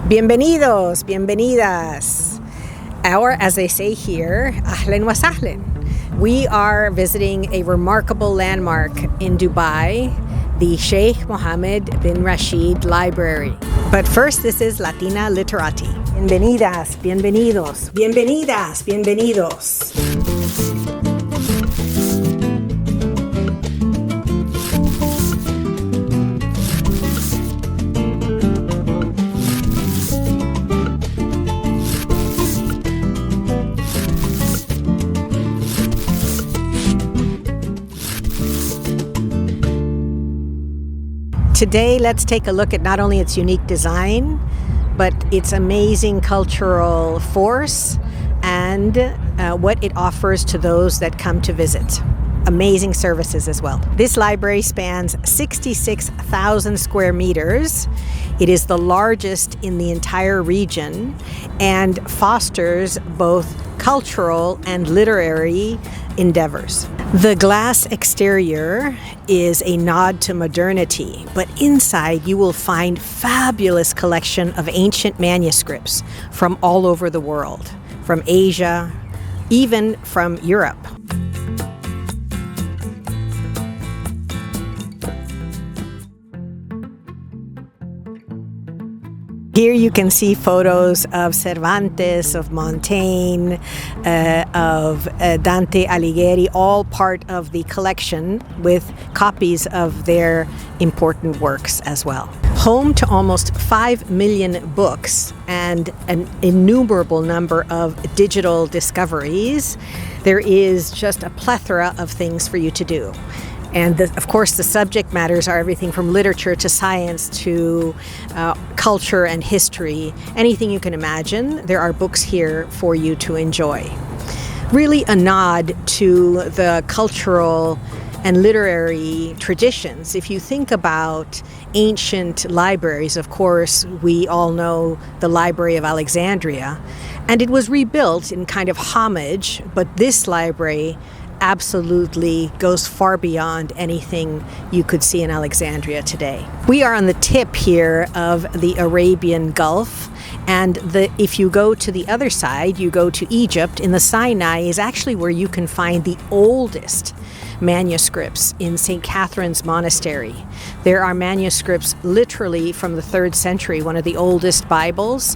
Bienvenidos, bienvenidas. Or, as they say here, ahlan wa sahlan. We are visiting a remarkable landmark in Dubai, the Sheikh Mohammed bin Rashid Library. But first, this is Latina Literati. Bienvenidas, bienvenidos, bienvenidas, bienvenidos. Today, let's take a look at not only its unique design, but its amazing cultural force and what it offers to those that come to visit. Amazing services as well. This library spans 66,000 square meters. It is the largest in the entire region and fosters both cultural and literary endeavors. The glass exterior is a nod to modernity, but inside you will find fabulous collection of ancient manuscripts from all over the world, from Asia, even from Europe. Here you can see photos of Cervantes, of Montaigne, of Dante Alighieri, all part of the collection with copies of their important works as well. Home to almost 5 million books and an innumerable number of digital discoveries, there is just a plethora of things for you to do. And of course, the subject matters are everything from literature to science to culture and history. Anything you can imagine, there are books here for you to enjoy. Really a nod to the cultural and literary traditions. If you think about ancient libraries, of course, we all know the Library of Alexandria, and it was rebuilt in kind of homage, but this library absolutely goes far beyond anything you could see in Alexandria today. We are on the tip here of the Arabian Gulf, and if you go to the other side, you go to Egypt, in the Sinai is actually where you can find the oldest manuscripts in St. Catherine's Monastery. There are manuscripts literally from the 3rd century, one of the oldest Bibles,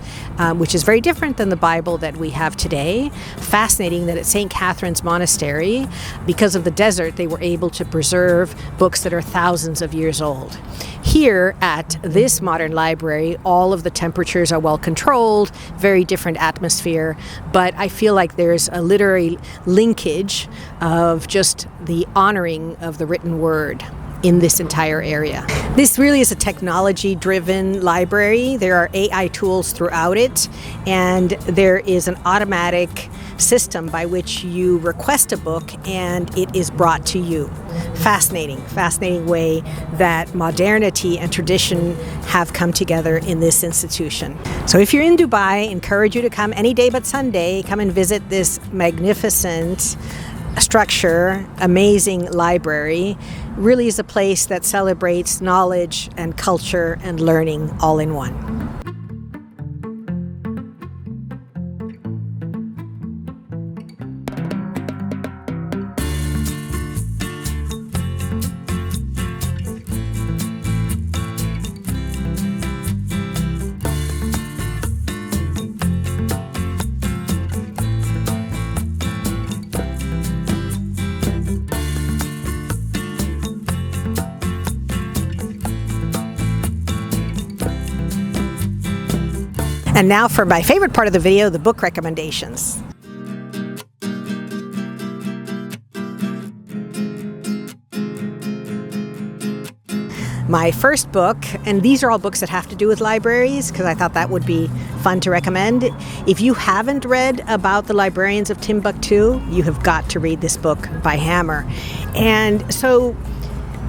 which is very different than the Bible that we have today. Fascinating that at St. Catherine's Monastery, because of the desert, they were able to preserve books that are thousands of years old. Here at this modern library, all of the temperatures are well controlled, very different atmosphere, but I feel like there's a literary linkage of just the honoring of the written word in this entire area. This really is a technology-driven library. There are AI tools throughout it, and there is an automatic system by which you request a book and it is brought to you. Fascinating way that modernity and tradition have come together in this institution. So if you're in Dubai, I encourage you to come any day but Sunday. Come and visit this magnificent structure, amazing library. Really is a place that celebrates knowledge and culture and learning all in one. And now for my favorite part of the video, the book recommendations. My first book, and these are all books that have to do with libraries because I thought that would be fun to recommend. If you haven't read about the librarians of Timbuktu, you have got to read this book by Hammer. And so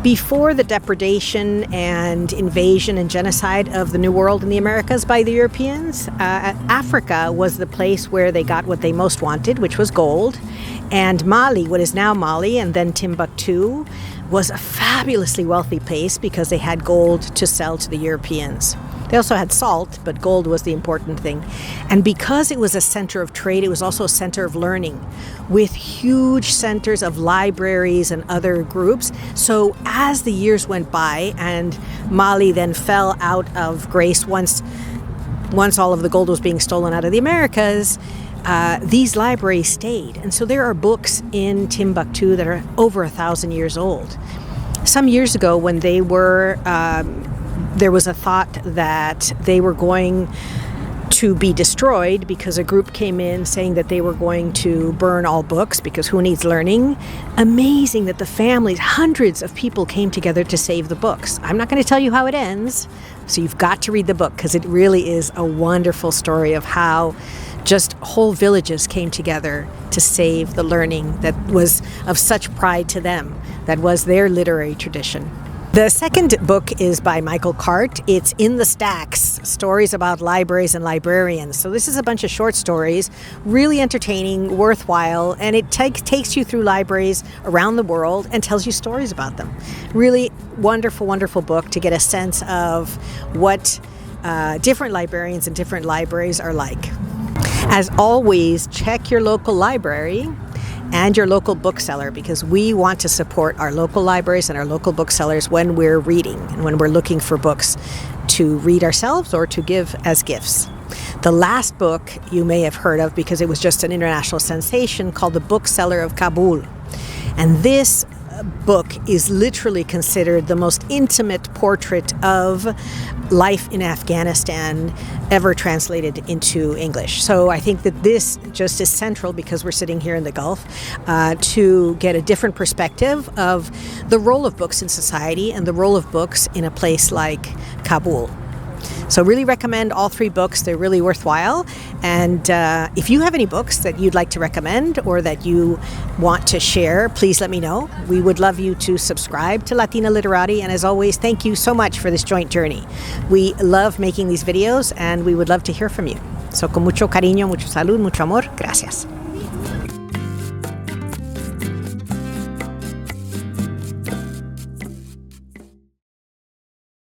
before the depredation and invasion and genocide of the New World in the Americas by the Europeans, Africa was the place where they got what they most wanted, which was gold. And Mali, what is now Mali, and then Timbuktu, was a fabulously wealthy place because they had gold to sell to the Europeans. They also had salt, but gold was the important thing. And because it was a center of trade, it was also a center of learning with huge centers of libraries and other groups. So as the years went by and Mali then fell out of grace once all of the gold was being stolen out of the Americas, these libraries stayed. And so there are books in Timbuktu that are over 1,000 years old. Some years ago when they were... there was a thought that they were going to be destroyed because a group came in saying that they were going to burn all books because who needs learning? Amazing that the families, hundreds of people came together to save the books. I'm not going to tell you how it ends, so you've got to read the book because it really is a wonderful story of how just whole villages came together to save the learning that was of such pride to them, that was their literary tradition. The second book is by Michael Cart. It's In the Stacks, stories about libraries and librarians. So this is a bunch of short stories, really entertaining, worthwhile, and it takes you through libraries around the world and tells you stories about them. Really wonderful, wonderful book to get a sense of what different librarians and different libraries are like. As always, check your local library and your local bookseller, because we want to support our local libraries and our local booksellers when we're reading and when we're looking for books to read ourselves or to give as gifts. The last book you may have heard of because it was just an international sensation, called The Bookseller of Kabul. And this book is literally considered the most intimate portrait of life in Afghanistan ever translated into English. So I think that this just is central, because we're sitting here in the Gulf, to get a different perspective of the role of books in society and the role of books in a place like Kabul. So really recommend all three books. They're really worthwhile. And if you have any books that you'd like to recommend or that you want to share, please let me know. We would love you to subscribe to Latina Literati. And as always, thank you so much for this joint journey. We love making these videos and we would love to hear from you. So con mucho cariño, mucho salud, mucho amor. Gracias.